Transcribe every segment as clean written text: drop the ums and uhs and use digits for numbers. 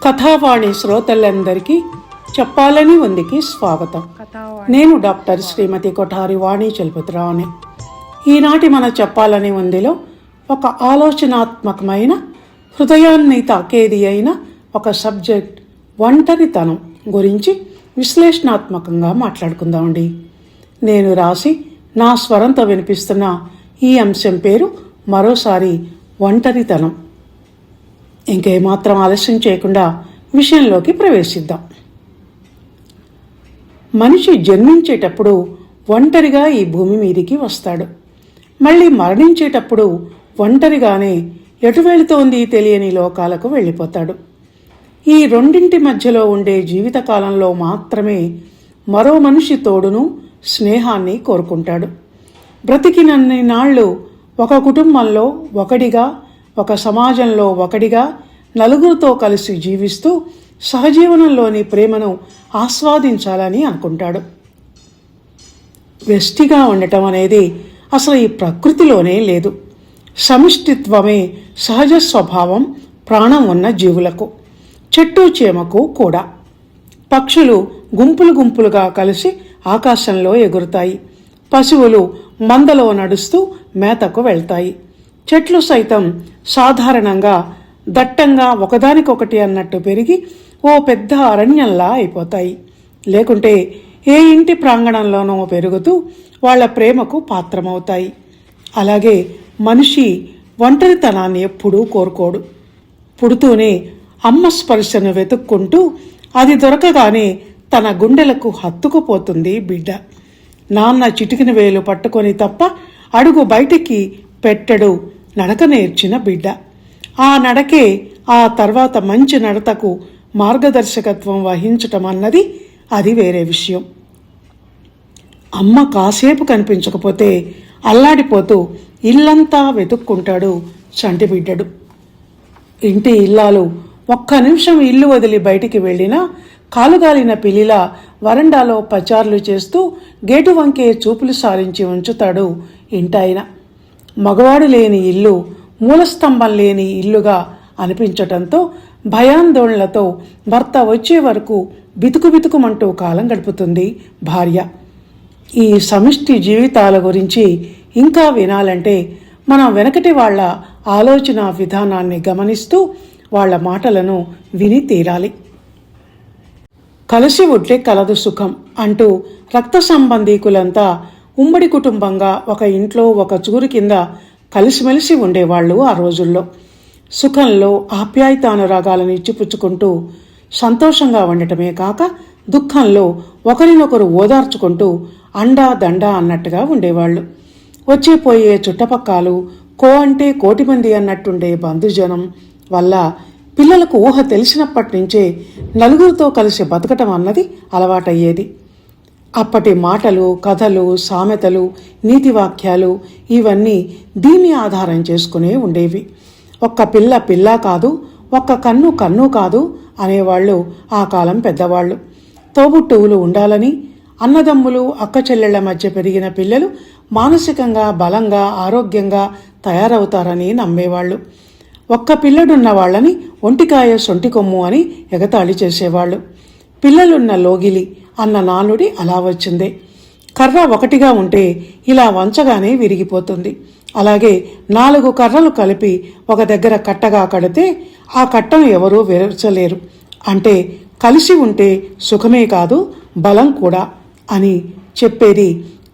కథావాణి శ్రోతలందరికీ చెప్పాలని ఉందికి స్వాగతం. నేను డాక్టర్ శ్రీమతి కొఠారి వాణి చలపతిరావుని. ఈనాటి మన చెప్పాలని ఉందిలో ఒక ఆలోచనాత్మకమైన హృదయాన్ని తాకేది అయిన ఒక సబ్జెక్ట్ ఒంటరితనం గురించి విశ్లేషణాత్మకంగా మాట్లాడుకుందామండి. నేను రాసి నా స్వరంతో వినిపిస్తున్న ఈ అంశం పేరు మరోసారి ఒంటరితనం. ఇంకేమాత్రం ఆలస్యం చేయకుండా విషయంలోకి ప్రవేశిద్దాం. మనిషి జన్మించేటప్పుడు ఒంటరిగా ఈ భూమి మీదికి వస్తాడు. మళ్ళీ మరణించేటప్పుడు ఒంటరిగానే ఎటు వెళుతోంది తెలియని లోకాలకు వెళ్ళిపోతాడు. ఈ రెండింటి మధ్యలో ఉండే జీవితకాలంలో మాత్రమే మరో మనిషి తోడును స్నేహాన్ని కోరుకుంటాడు. బ్రతికినన్ని నాళ్ళు ఒక కుటుంబంలో ఒకడిగా, ఒక సమాజంలో ఒకడిగా, నలుగురితో కలిసి జీవిస్తూ సహజీవనంలోని ప్రేమను ఆస్వాదించాలని అనుకుంటాడు. వ్యష్టిగా ఉండటం అనేది అసలు ఈ ప్రకృతిలోనే లేదు. సమిష్టిత్వమే సహజ స్వభావం ప్రాణం ఉన్న జీవులకు, చెట్టు చేమకు కూడా. పక్షులు గుంపులు గుంపులుగా కలిసి ఆకాశంలో ఎగురుతాయి. పశువులు మందలో నడుస్తూ మేతకు వెళ్తాయి. చెట్లు సైతం సాధారణంగా దట్టంగా ఒకదానికొకటి అన్నట్టు పెరిగి ఓ పెద్ద అరణ్యంలా అయిపోతాయి. లేకుంటే ఏ ఇంటి ప్రాంగణంలోనో పెరుగుతూ వాళ్ల ప్రేమకు పాత్రమవుతాయి. అలాగే మనిషి ఒంటరితనాన్ని ఎప్పుడూ కోరుకోడు. పుడుతూనే అమ్మ స్పర్శను వెతుక్కుంటూ అది దొరకగానే తన గుండెలకు హత్తుకుపోతుంది బిడ్డ. నాన్న చిటికిన వేలు పట్టుకొని తప్ప అడుగు బయటికి పెట్టడు నడక నేర్చిన బిడ్డ. ఆ నడకే ఆ తర్వాత మంచి నడతకు మార్గదర్శకత్వం వహించటం అన్నది అది వేరే విషయం. అమ్మ కాసేపు కనిపించకపోతే అల్లాడిపోతూ ఇల్లంతా వెతుక్కుంటాడు చంటి బిడ్డడు. ఇంటి ఇల్లాలు ఒక్క నిమిషం ఇల్లు వదిలి బయటికి వెళ్ళినా కాలుగాలిన పిల్లిలా వరండాలో పచార్లు చేస్తూ గేటు వంకే చూపులు సారించి ఉంచుతాడు ఇంటాయన. మగవాడు లేని ఇల్లు మూలస్తంభం లేని ఇల్లుగా అనిపించటంతో భయాందోళనలతో భర్త వచ్చే వరకు బితుకు బితుకుమంటూ కాలం గడుపుతుంది భార్య. ఈ సమిష్టి జీవితాల గురించి ఇంకా వినాలంటే మనం వెనకటి వాళ్ల ఆలోచన విధానాన్ని గమనిస్తూ వాళ్ల మాటలను విని తీరాలి. కలిసి ఉంటే కలదు సుఖం అంటూ రక్త సంబంధీకులంతా ఉమ్మడి కుటుంబంగా ఒక ఇంట్లో ఒక చూరు కింద కలిసిమెలిసి ఉండేవాళ్లు ఆ రోజుల్లో. సుఖంలో ఆప్యాయతానురాగాలను ఇచ్చిపుచ్చుకుంటూ సంతోషంగా ఉండటమే కాక దుఃఖంలో ఒకరినొకరు ఓదార్చుకుంటూ అండా దండా అన్నట్టుగా ఉండేవాళ్లు. వచ్చేపోయే చుట్టపక్కాలు కో అంటే కోటి మంది అన్నట్టుండే బంధుజనం వల్ల పిల్లలకు ఊహ తెలిసినప్పటి నుంచే నలుగురితో కలిసి బతకటం అన్నది అలవాటయ్యేది. అప్పటి మాటలు, కథలు, సామెతలు, నీతివాక్యాలు ఇవన్నీ దీన్ని ఆధారం చేసుకునే ఉండేవి. ఒక్క పిల్ల పిల్ల కాదు, ఒక్క కన్ను కన్ను కాదు అనేవాళ్లు ఆ కాలం పెద్దవాళ్లు. తోబుట్టువులు ఉండాలని, అన్నదమ్ములు అక్క చెల్లెళ్ల మధ్య పెరిగిన పిల్లలు మానసికంగా బలంగా ఆరోగ్యంగా తయారవుతారని నమ్మేవాళ్లు. ఒక్క పిల్లడున్న వాళ్ళని ఒంటికాయ సొంటి కొమ్ము అని ఎగతాళి చేసేవాళ్లు. పిల్లలున్న లోగిలి అన్న నానుడి అలా వచ్చిందే. కర్ర ఒకటిగా ఉంటే ఇలా వంచగానే విరిగిపోతుంది. అలాగే 4 కర్రలు కలిపి ఒక దగ్గర కట్టగా కడితే ఆ కట్టను ఎవరూ విరచలేరు. అంటే కలిసి ఉంటే సుఖమే కాదు బలం కూడా అని చెప్పేది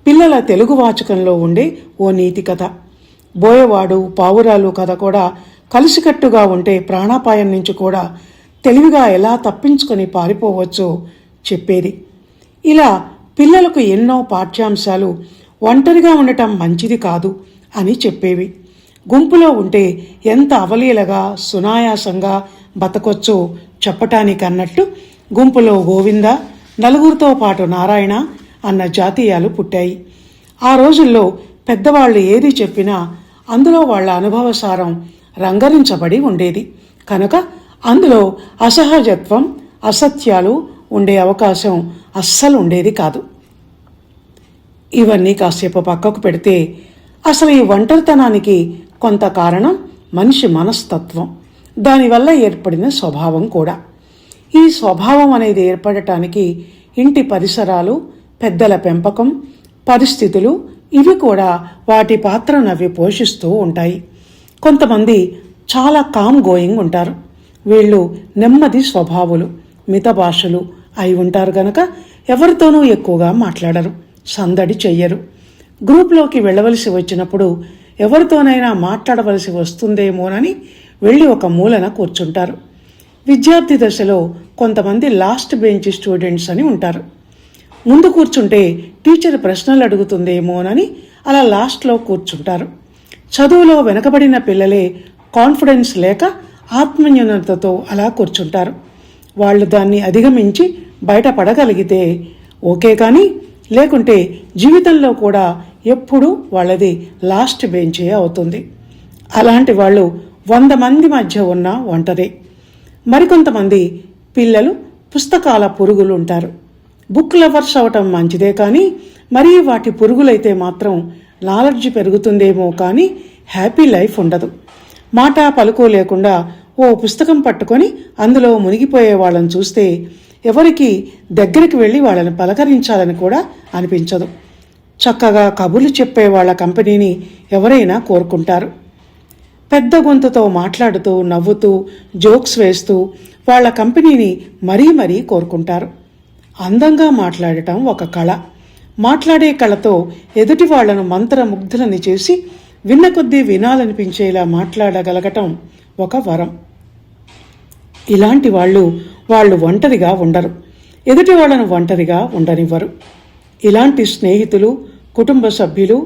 పిల్లల తెలుగు వాచకంలో ఉండే ఓ నీతి కథ. బోయవాడు పావురాలు కథ కూడా కలిసికట్టుగా ఉంటే ప్రాణాపాయం నుంచి కూడా తెలివిగా ఎలా తప్పించుకొని పారిపోవచ్చో చెప్పేది. ఇలా పిల్లలకు ఎన్నో పాఠ్యాంశాలు ఒంటరిగా ఉండటం మంచిది కాదు అని చెప్పేవి. గుంపులో ఉంటే ఎంత అవలీలగా సునాయాసంగా బతకొచ్చో చెప్పటానికన్నట్టు గుంపులో గోవింద, నలుగురితో పాటు నారాయణ అన్న జాతీయాలు పుట్టాయి. ఆ రోజుల్లో పెద్దవాళ్లు ఏది చెప్పినా అందులో వాళ్ల అనుభవసారం రంగరించబడి ఉండేది కనుక అందులో అసహజత్వం, అసత్యాలు ఉండే అవకాశం అస్సలు ఉండేది కాదు. ఇవన్నీ కాసేపు పక్కకు పెడితే అసలు ఈ ఒంటరితనానికి కొంత కారణం మనిషి మనస్తత్వం, దానివల్ల ఏర్పడిన స్వభావం కూడా. ఈ స్వభావం అనేది ఏర్పడటానికి ఇంటి పరిసరాలు, పెద్దల పెంపకం, పరిస్థితులు ఇవి కూడా వాటి పాత్రను అవి పోషిస్తూ ఉంటాయి. కొంతమంది చాలా కామ్ గోయింగ్ ఉంటారు. వీళ్ళు నెమ్మది స్వభావులు, మితభాషలు అయి ఉంటారు గనక ఎవరితోనూ ఎక్కువగా మాట్లాడరు, సందడి చెయ్యరు. గ్రూప్లోకి వెళ్ళవలసి వచ్చినప్పుడు ఎవరితోనైనా మాట్లాడవలసి వస్తుందేమోనని వెళ్ళి ఒక మూలన కూర్చుంటారు. విద్యార్థి దశలో కొంతమంది లాస్ట్ బెంచ్ స్టూడెంట్స్ అని ఉంటారు. ముందు కూర్చుంటే టీచర్ ప్రశ్నలు అడుగుతుందేమోనని అలా లాస్ట్లో కూర్చుంటారు. చదువులో వెనకబడిన పిల్లలే కాన్ఫిడెన్స్ లేక ఆత్మన్యూనతతో అలా కూర్చుంటారు. వాళ్ళు దాన్ని అధిగమించి బయటపడగలిగితే ఓకే, కానీ లేకుంటే జీవితంలో కూడా ఎప్పుడూ వాళ్ళది లాస్ట్ బెంచే అవుతుంది. అలాంటి వాళ్ళు 100 మంది మధ్య ఉన్న ఒంటరే. మరికొంతమంది పిల్లలు పుస్తకాల పురుగులు ఉంటారు. బుక్ లవర్స్ అవటం మంచిదే, కానీ మరీ వాటి పురుగులైతే మాత్రం నాలెడ్జ్ పెరుగుతుందేమో కానీ హ్యాపీ లైఫ్ ఉండదు. మాట పలుకు లేకుండా ఓ పుస్తకం పట్టుకొని అందులో మునిగిపోయే వాళ్ళని చూస్తే ఎవరికి దగ్గరికి వెళ్ళి వాళ్ళని పలకరించాలని కూడా అనిపించదు. చక్కగా కబుర్లు చెప్పే వాళ్ళ కంపెనీని ఎవరైనా కోరుకుంటారు. పెద్ద గొంతుతో మాట్లాడుతూ, నవ్వుతూ, జోక్స్ వేస్తూ వాళ్ళ కంపెనీని మరీ మరీ కోరుకుంటారు. అందంగా మాట్లాడటం ఒక కళ. మాట్లాడే కళతో ఎదుటి వాళ్లను మంత్రముగ్ధులని చేసి విన్న కొద్దీ వినాలనిపించేలా మాట్లాడగలగటం ఒక వరం. ఇలాంటి వాళ్ళు ఒంటరిగా ఉండరు, ఎదుటి వాళ్లను ఒంటరిగా ఉండనివ్వరు. ఇలాంటి స్నేహితులు, కుటుంబ సభ్యులు,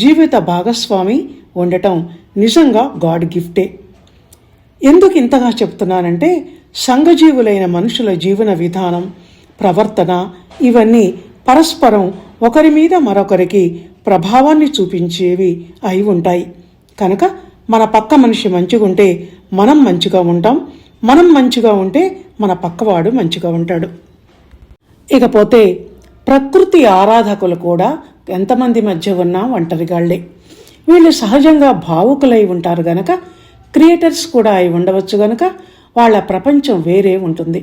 జీవిత భాగస్వామి ఉండటం నిజంగా గాడ్ గిఫ్టే. ఎందుకు ఇంతగా చెప్తున్నానంటే సంఘజీవులైన మనుషుల జీవన విధానం, ప్రవర్తన ఇవన్నీ పరస్పరం ఒకరి మీద మరొకరికి ప్రభావాన్ని చూపించేవి అయి ఉంటాయి. కనుక మన పక్క మనిషి మంచిగుంటే మనం మంచిగా ఉంటాం, మనం మంచిగా ఉంటే మన పక్కవాడు మంచిగా ఉంటాడు. ఇకపోతే ప్రకృతి ఆరాధకులు కూడా ఎంతమంది మధ్య ఉన్నా ఒంటరిగాళ్లే. వీళ్ళు సహజంగా భావుకులై ఉంటారు గనక, క్రియేటర్స్ కూడా అయి ఉండవచ్చు గనక వాళ్ళ ప్రపంచం వేరే ఉంటుంది.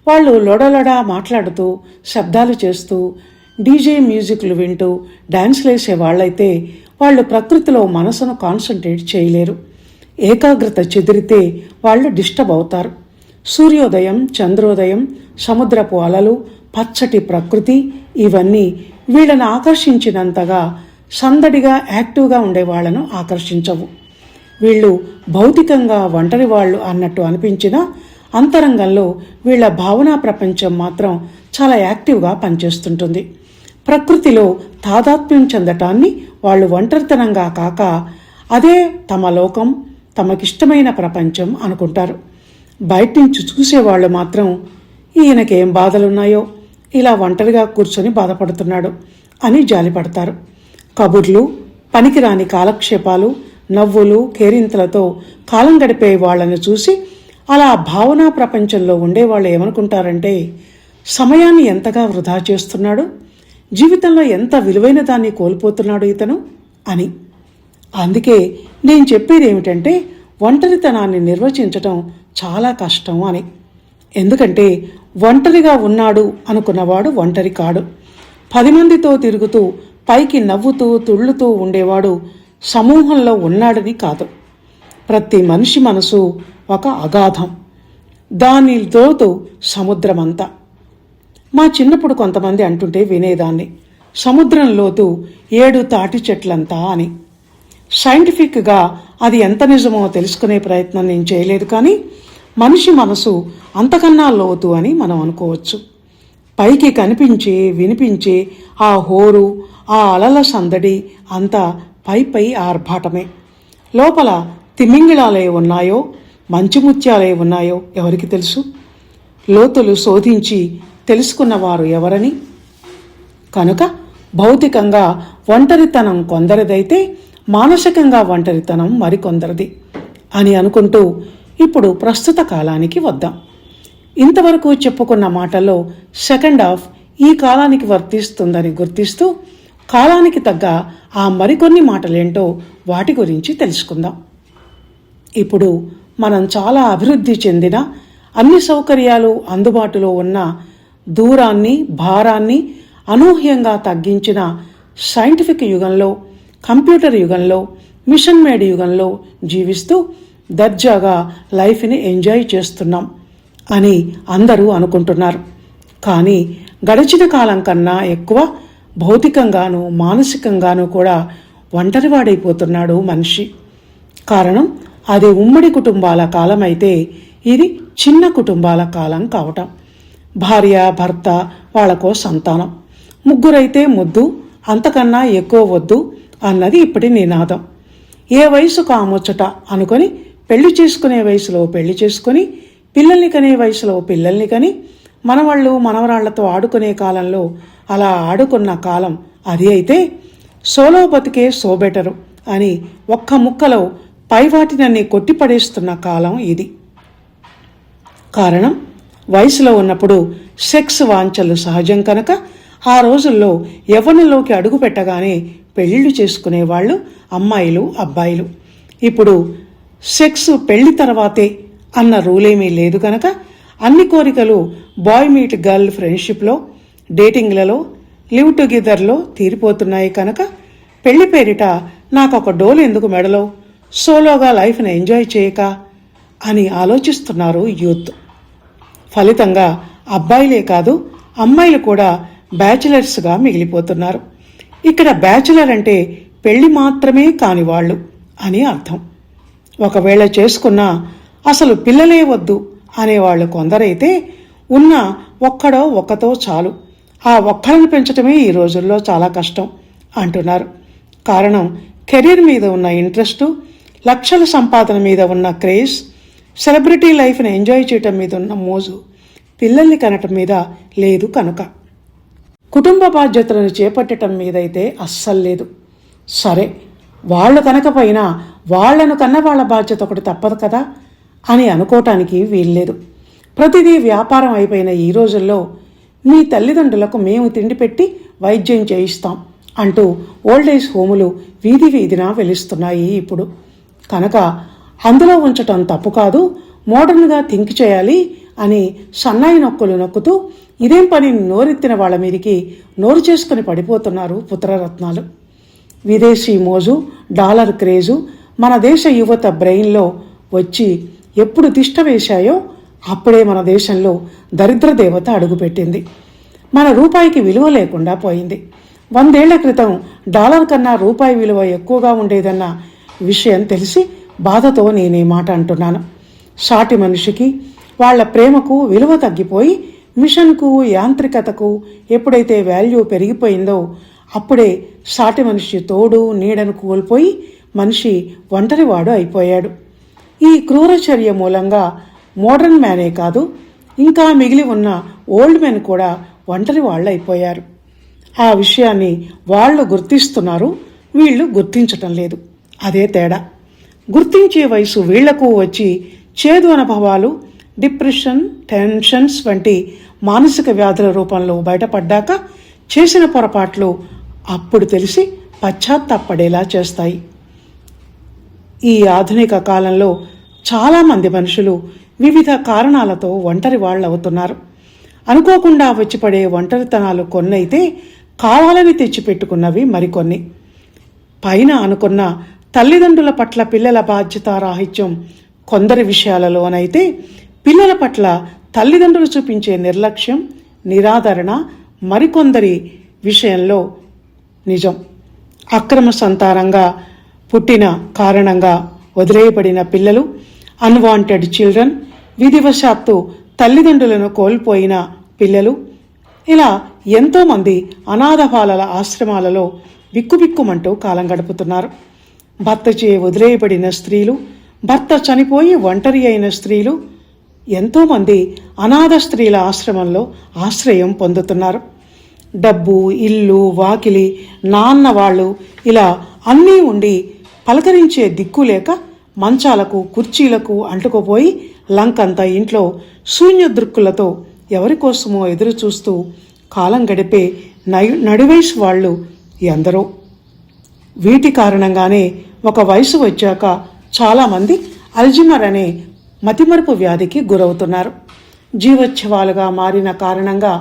వాళ్ళు లొడలొడా మాట్లాడుతూ, శబ్దాలు చేస్తూ, డీజే మ్యూజిక్లు వింటూ డాన్స్లు వేసే వాళ్ళైతే వాళ్ళు ప్రకృతిలో మనసును కాన్సన్ట్రేట్ చేయలేరు. ఏకాగ్రత చెదిరితే వాళ్ళు డిస్టర్బ్ అవుతారు. సూర్యోదయం, చంద్రోదయం, సముద్రపు అలలు, పచ్చటి ప్రకృతి ఇవన్నీ వీళ్ళను ఆకర్షించినంతగా సందడిగా యాక్టివ్గా ఉండే వాళ్లను ఆకర్షించవు. వీళ్ళు భౌతికంగా ఒంటరి వాళ్ళు అన్నట్టు అనిపించినా అంతరంగంలో వీళ్ల భావనా ప్రపంచం మాత్రం చాలా యాక్టివ్గా పనిచేస్తుంటుంది. ప్రకృతిలో తాదాత్మ్యం చెందటాన్ని వాళ్ళు ఒంటరితనంగా కాక అదే తమ లోకం, తమకిష్టమైన ప్రపంచం అనుకుంటారు. బయట నుంచి చూసేవాళ్ళు మాత్రం ఈయనకేం బాధలున్నాయో ఇలా ఒంటరిగా కూర్చొని బాధపడుతున్నాడు అని జాలిపడతారు. కబుర్లు, పనికిరాని కాలక్షేపాలు, నవ్వులు, కేరింతలతో కాలం గడిపే వాళ్లను చూసి అలా భావనా ప్రపంచంలో ఉండేవాళ్ళు ఏమనుకుంటారంటే సమయాన్ని ఎంతగా వృధా చేస్తున్నాడు, జీవితంలో ఎంత విలువైన దాన్ని కోల్పోతున్నాడు ఇతను అని. అందుకే నేను చెప్పేది ఏమిటంటే ఒంటరితనాన్ని నిర్వచించటం చాలా కష్టం అని. ఎందుకంటే ఒంటరిగా ఉన్నాడు అనుకున్నవాడు ఒంటరి కాడు. 10 మందితో తిరుగుతూ పైకి నవ్వుతూ తుళ్ళుతూ ఉండేవాడు సమూహంలో ఉన్నాడని కాదు. ప్రతి మనిషి మనసు ఒక అగాధం, దాని లోతు సముద్రమంతా. మా చిన్నప్పుడు కొంతమంది అంటుంటే వినేదాన్ని, సముద్రం లోతు 7 తాటి చెట్లంతా అని. సైంటిఫిక్గా అది ఎంత నిజమో తెలుసుకునే ప్రయత్నం నేను చేయలేదు, కానీ మనిషి మనసు అంతకన్నా లోతు అని మనం అనుకోవచ్చు. పైకి కనిపించే, వినిపించే ఆ హోరు, ఆ అలల సందడి అంతా పై ఆర్భాటమే. లోపల తిమింగిళాలే ఉన్నాయో, మంచుముత్యాలే ఉన్నాయో ఎవరికి తెలుసు? లోతులు శోధించి తెలుసుకున్నవారు ఎవరని? కనుక భౌతికంగా ఒంటరితనం కొందరిదైతే మానసికంగా ఒంటరితనం మరికొందరిది అని అనుకుంటూ ఇప్పుడు ప్రస్తుత కాలానికి వద్దాం. ఇంతవరకు చెప్పుకున్న మాటల్లో సెకండ్ హాఫ్ ఈ కాలానికి వర్తిస్తుందని గుర్తిస్తూ కాలానికి తగ్గ ఆ మరికొన్ని మాటలేంటో వాటి గురించి తెలుసుకుందాం. ఇప్పుడు మనం చాలా అభివృద్ధి చెందిన అన్ని సౌకర్యాలు అందుబాటులో ఉన్న దూరాన్ని, భారాన్ని అనూహ్యంగా తగ్గించిన సైంటిఫిక్ యుగంలో, కంప్యూటర్ యుగంలో, మిషన్ మేడ్ యుగంలో జీవిస్తూ దర్జాగా లైఫ్ని ఎంజాయ్ చేస్తున్నాం అని అందరూ అనుకుంటున్నారు. కానీ గడిచిన కాలం కన్నా ఎక్కువ భౌతికంగానూ మానసికంగానూ కూడా ఒంటరివాడైపోతున్నాడు మనిషి. కారణం అది ఉమ్మడి కుటుంబాల కాలం అయితే ఇది చిన్న కుటుంబాల కాలం కావటం. భార్య, భర్త, వాళ్లకో సంతానం, ముగ్గురైతే ముద్దు, అంతకన్నా ఎక్కువ వద్దు అన్నది ఇప్పటి నినాదం. ఏ వయసు కాముచ్చట అనుకొని పెళ్లి చేసుకునే వయసులో పెళ్లి చేసుకుని, పిల్లల్ని కనే వయసులో పిల్లల్ని కని, మనవాళ్ళు మనవరాళ్లతో ఆడుకునే కాలంలో అలా ఆడుకున్న కాలం అది అయితే సోలో బతికే సోబెటరు అని ఒక్క ముక్కలో పైవాటినన్ని కొట్టిపడేస్తున్న కాలం ఇది. కారణం వయసులో ఉన్నప్పుడు సెక్స్ వాంఛలు సహజం కనుక ఆ రోజుల్లో యవ్వనంలోకి అడుగు పెట్టగానే పెళ్లిళ్ళు చేసుకునేవాళ్ళు అమ్మాయిలు, అబ్బాయిలు. ఇప్పుడు సెక్స్ పెళ్లి తర్వాతే అన్న రూలేమీ లేదు కనుక అన్ని కోరికలు బాయ్ మీట్ గర్ల్ ఫ్రెండ్షిప్లో, డేటింగ్లలో, లివ్ టుగెదర్లో తీరిపోతున్నాయి కనుక పెళ్లి పేరిట నాకొక డోలు ఎందుకు మెడలో, సోలోగా లైఫ్ని ఎంజాయ్ చేయక అని ఆలోచిస్తున్నారు యూత్. ఫలితంగా అబ్బాయిలే కాదు అమ్మాయిలు కూడా బ్యాచిలర్స్గా మిగిలిపోతున్నారు. ఇక్కడ బ్యాచిలర్ అంటే పెళ్లి మాత్రమే కాని వాళ్ళు అని అర్థం. ఒకవేళ చేసుకున్నా అసలు పిల్లలే వద్దు అనేవాళ్ళు కొందరైతే ఉన్న ఒక్కడో ఒక్కతో చాలు, ఆ ఒక్కరిని పెంచటమే ఈ రోజుల్లో చాలా కష్టం అంటున్నారు. కారణం కెరీర్ మీద ఉన్న ఇంట్రెస్టు, లక్షల సంపాదన మీద ఉన్న క్రేజ్, సెలబ్రిటీ లైఫ్ని ఎంజాయ్ చేయటం మీద ఉన్న మోజు పిల్లల్ని కనటం మీద లేదు కనుక. కుటుంబ బాధ్యతలను చేపట్టడం మీదైతే అస్సలు లేదు. సరే, వాళ్ళు కనకపోయినా వాళ్లను కన్న వాళ్ళ బాధ్యత ఒకటి తప్పదు కదా అని అనుకోవటానికి వీల్లేదు. ప్రతిదీ వ్యాపారం అయిపోయిన ఈ రోజుల్లో మీ తల్లిదండ్రులకు మేము తిండి పెట్టి వైద్యం చేయిస్తాం అంటూ ఓల్డేజ్ హోములు వీధి వీధిన వెలుస్తున్నాయి ఇప్పుడు. కనుక అందులో ఉంచటం తప్పు కాదు, మోడర్న్గా థింక్ చేయాలి అని సన్నాయి నొక్కులు నొక్కుతూ ఇదేం పని నోరెత్తిన వాళ్ళ మీదికి నోరు చేసుకుని పడిపోతున్నారు పుత్రరత్నాలు. విదేశీ మోజు, డాలర్ క్రేజు మన దేశ యువత బ్రెయిన్లో వచ్చి ఎప్పుడు తిష్ట వేశాయో అప్పుడే మన దేశంలో దరిద్ర దేవత అడుగుపెట్టింది. మన రూపాయికి విలువ లేకుండా పోయింది. 100 ఏళ్ల క్రితం డాలర్ కన్నా రూపాయి విలువ ఎక్కువగా ఉండేదన్న విషయం తెలిసి బాధతో నేనే మాట అంటున్నాను. సాటి మనిషికి, వాళ్ల ప్రేమకు విలువ తగ్గిపోయి మిషన్కు, యాంత్రికతకు ఎప్పుడైతే వాల్యూ పెరిగిపోయిందో అప్పుడే సాటి మనిషి తోడు, నీడను కోల్పోయి మనిషి ఒంటరివాడు అయిపోయాడు. ఈ క్రూర చర్య మూలంగా మోడర్న్ మ్యానే కాదు, ఇంకా మిగిలి ఉన్న ఓల్డ్ మెన్ కూడా ఒంటరి వాళ్ళు అయిపోయారు. ఆ విషయాన్ని వాళ్ళు గుర్తిస్తున్నారు, వీళ్ళు గుర్తించటం లేదు. అదే తేడా. గుర్తించే వయసు వీళ్లకు వచ్చి చేదు అనుభవాలు, డిప్రెషన్, టెన్షన్స్ వంటి మానసిక వ్యాధుల రూపంలో బయటపడ్డాక చేసిన పొరపాట్లు అప్పుడు తెలిసి పశ్చాత్తాపడేలా చేస్తాయి. ఈ ఆధునిక కాలంలో చాలామంది మనుషులు వివిధ కారణాలతో ఒంటరి వాళ్ళవుతున్నారు. అనుకోకుండా వచ్చిపడే ఒంటరితనాలు కొన్నైతే కావాలని తెచ్చిపెట్టుకున్నవి మరికొన్ని. పైన అనుకున్న తల్లిదండ్రుల పట్ల పిల్లల బాధ్యతారాహిత్యం కొందరి విషయాలలోనైతే పిల్లల పట్ల తల్లిదండ్రులు చూపించే నిర్లక్ష్యం, నిరాదరణ మరికొందరి విషయంలో నిజం. అక్రమ సంతానంగా పుట్టిన కారణంగా వదిలేయబడిన పిల్లలు, అన్వాంటెడ్ చిల్డ్రన్, విధివశాత్తు తల్లిదండ్రులను కోల్పోయిన పిల్లలు, ఇలా ఎంతోమంది అనాథ బాలల ఆశ్రమాలలో బిక్కుబిక్కుమంటూ కాలం గడుపుతున్నారు. భర్తచే వదిలేయబడిన స్త్రీలు, భర్త చనిపోయి ఒంటరి అయిన స్త్రీలు, ఎంతోమంది అనాథ స్త్రీల ఆశ్రమంలో ఆశ్రయం పొందుతున్నారు. డబ్బు, ఇల్లు, వాకిలి, నాన్న వాళ్ళు ఇలా అన్నీ ఉండి పలకరించే దిక్కు లేక మంచాలకు, కుర్చీలకు అంటుకుపోయి లంకంతా ఇంట్లో శూన్య దృక్కులతో ఎవరికోసమో ఎదురు చూస్తూ కాలం గడిపే నడివయసు వాళ్ళు ఎందరో. వీటి కారణంగానే ఒక వయసు వచ్చాక చాలామంది అల్జిమర్ అనే మతిమరుపు వ్యాధికి గురవుతున్నారు. జీవోత్సవాలుగా మారిన కారణంగా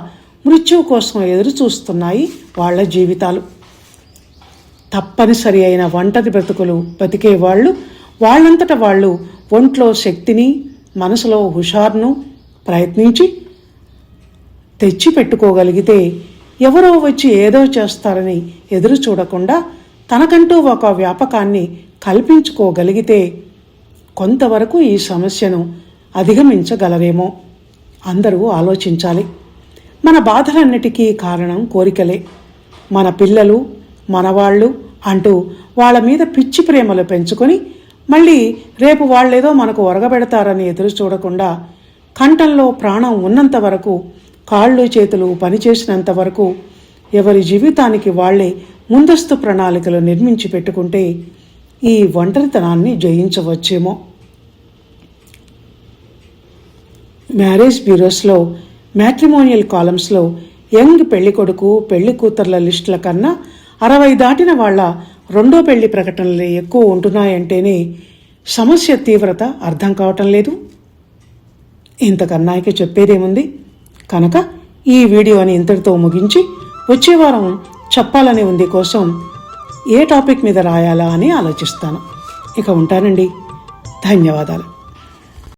మృత్యువు కోసం ఎదురు చూస్తున్నాయి వాళ్ళ జీవితాలు. తప్పనిసరి అయిన ఒంటరి బ్రతుకులు బతికే వాళ్ళు వాళ్ళంతట వాళ్ళు ఒంట్లో శక్తిని, మనసులో హుషారును ప్రయత్నించి తెచ్చి పెట్టుకోగలిగితే, ఎవరో వచ్చి ఏదో చేస్తారని ఎదురు చూడకుండా తనకంటూ ఒక వ్యాపకాన్ని కల్పించుకోగలిగితే కొంతవరకు ఈ సమస్యను అధిగమించగలరేమో. అందరూ ఆలోచించాలి. మన బాధలన్నిటికీ కారణం కోరికలే. మన పిల్లలు, మనవాళ్ళు అంటూ వాళ్ళ మీద పిచ్చి ప్రేమలు పెంచుకొని మళ్ళీ రేపు వాళ్ళేదో మనకు ఒరగబెడతారని ఎదురు చూడకుండా కంఠంలో ప్రాణం ఉన్నంత వరకు, కాళ్ళు చేతులు పనిచేసినంత వరకు ఎవరి జీవితానికి వాళ్లే ముందస్తు ప్రణాళికలు నిర్మించి పెట్టుకుంటే ఈ ఒంటరితనాన్ని జయించవచ్చేమో. మ్యారేజ్ బ్యూరోస్లో, మ్యాట్రిమోనియల్ కాలమ్స్లో యంగ్ పెళ్లికొడుకు పెళ్లి కూతుర్ల లిస్టుల కన్నా 60 దాటిన వాళ్ళ రెండో పెళ్లి ప్రకటనలు ఎక్కువ ఉంటున్నాయంటేనే సమస్య తీవ్రత అర్థం కావటం లేదు. ఇంతకన్నా ఇక చెప్పేదేముంది కనుక ఈ వీడియోని ఇంతటితో ముగించి వచ్చే వారం చెప్పాలని ఉంది కోసం ఏ టాపిక్ మీద రాయాలా అని ఆలోచిస్తాను. ఇక ఉంటానండి. ధన్యవాదాలు.